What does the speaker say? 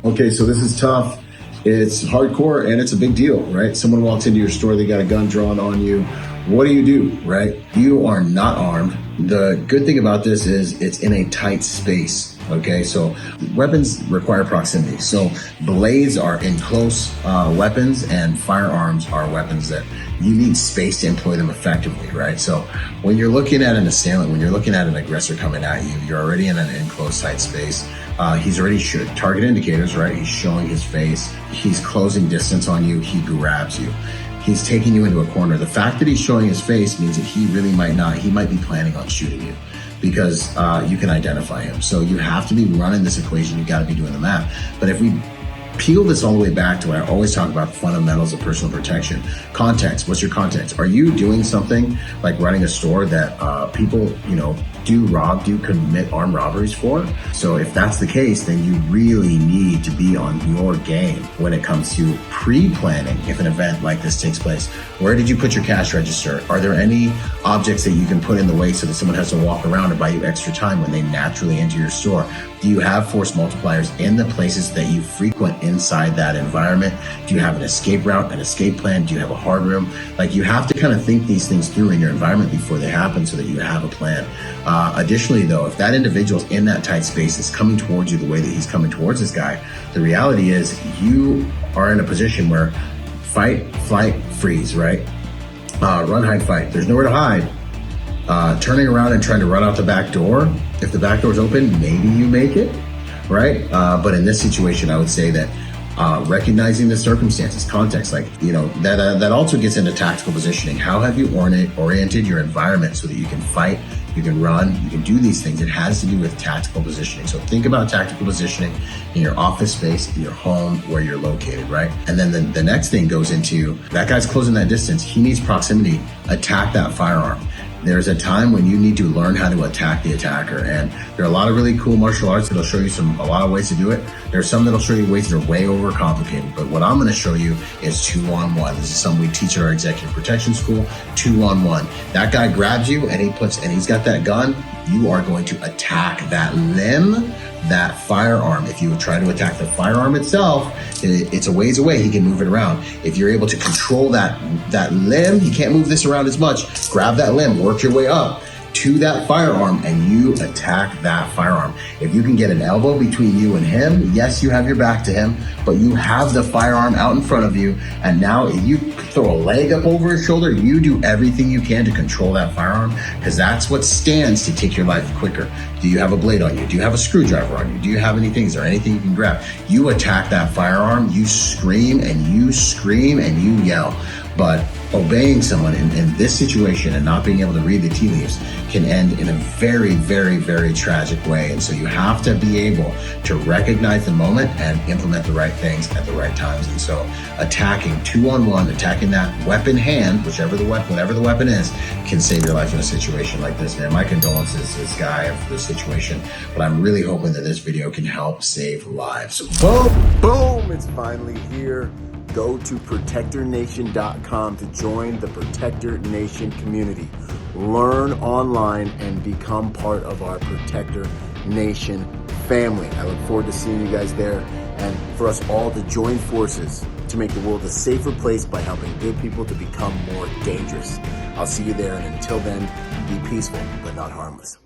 Okay, so this is tough. It's hardcore and it's a big deal, right? Someone walks into your store, they got a gun drawn on you. What do, right? You are not armed. The good thing about this is it's in a tight space, okay? So weapons require proximity. So blades are in close weapons, and firearms are weapons that you need space to employ them effectively, right? So when you're looking at an assailant, when you're looking at an aggressor coming at you, you're already in an enclosed tight space. He's already target indicators, right? He's showing his face. He's closing distance on you. He grabs you. He's taking you into a corner. The fact that he's showing his face means that he really might not, he might be planning on shooting you because you can identify him. So you have to be running this equation. You got to be doing the math. But if we peel this all the way back to what I always talk about, the fundamentals of personal protection. Context. What's your context? Are you doing something like running a store that people, do commit armed robberies for? So if that's the case, then you really need to be on your game when it comes to pre-planning if an event like this takes place. Where did you put your cash register? Are there any objects that you can put in the way so that someone has to walk around and buy you extra time when they naturally enter your store? Do you have force multipliers in the places that you frequent inside that environment? Do you have an escape route, an escape plan? Do you have a hard room? Like, you have to kind of think these things through in your environment before they happen so that you have a plan. Additionally, though, if that individual's in that tight space is coming towards you the way that he's coming towards this guy, the reality is you are in a position where fight, flight, freeze, right? Run, hide, fight. There's nowhere to hide. Turning around and trying to run out the back door, if the back door's open, maybe you make it, right? But in this situation, I would say that recognizing the circumstances, context, that also gets into tactical positioning. How have you oriented your environment so that you can fight, you can run, you can do these things? It has to do with tactical positioning. So think about tactical positioning in your office space, in your home, where you're located, right? And then the next thing goes into, that guy's closing that distance. He needs proximity. Attack that firearm. There's a time when you need to learn how to attack the attacker. And there are a lot of really cool martial arts that'll show you a lot of ways to do it. There's some that'll show you ways that are way overcomplicated. But what I'm gonna show you is 2-on-1. This is something we teach at our executive protection school, 2-on-1. That guy grabs you and he's got that gun. You are going to attack that limb, that firearm. If you would try to attack the firearm itself, it's a ways away, he can move it around. If you're able to control that limb, he can't move this around as much. Grab that limb, work your way up to that firearm, and you attack that firearm. If you can get an elbow between you and him, yes, you have your back to him, but you have the firearm out in front of you, and now if you throw a leg up over his shoulder, you do everything you can to control that firearm, because that's what stands to take your life quicker. Do you have a blade on you? Do you have a screwdriver on you? Do you have anything? Is there anything you can grab? You attack that firearm, you scream and you yell. But obeying someone in this situation and not being able to read the tea leaves can end in a very, very, very tragic way. And so you have to be able to recognize the moment and implement the right things at the right times. And so attacking 2-on-1, attacking that weapon hand, whatever the weapon is, can save your life in a situation like this. Man, my condolences to this guy for this situation, but I'm really hoping that this video can help save lives. Boom, boom, it's finally here. Go to protectornation.com to join the Protector Nation community. Learn online and become part of our Protector Nation family. I look forward to seeing you guys there and for us all to join forces to make the world a safer place by helping good people to become more dangerous. I'll see you there, and until then, be peaceful but not harmless.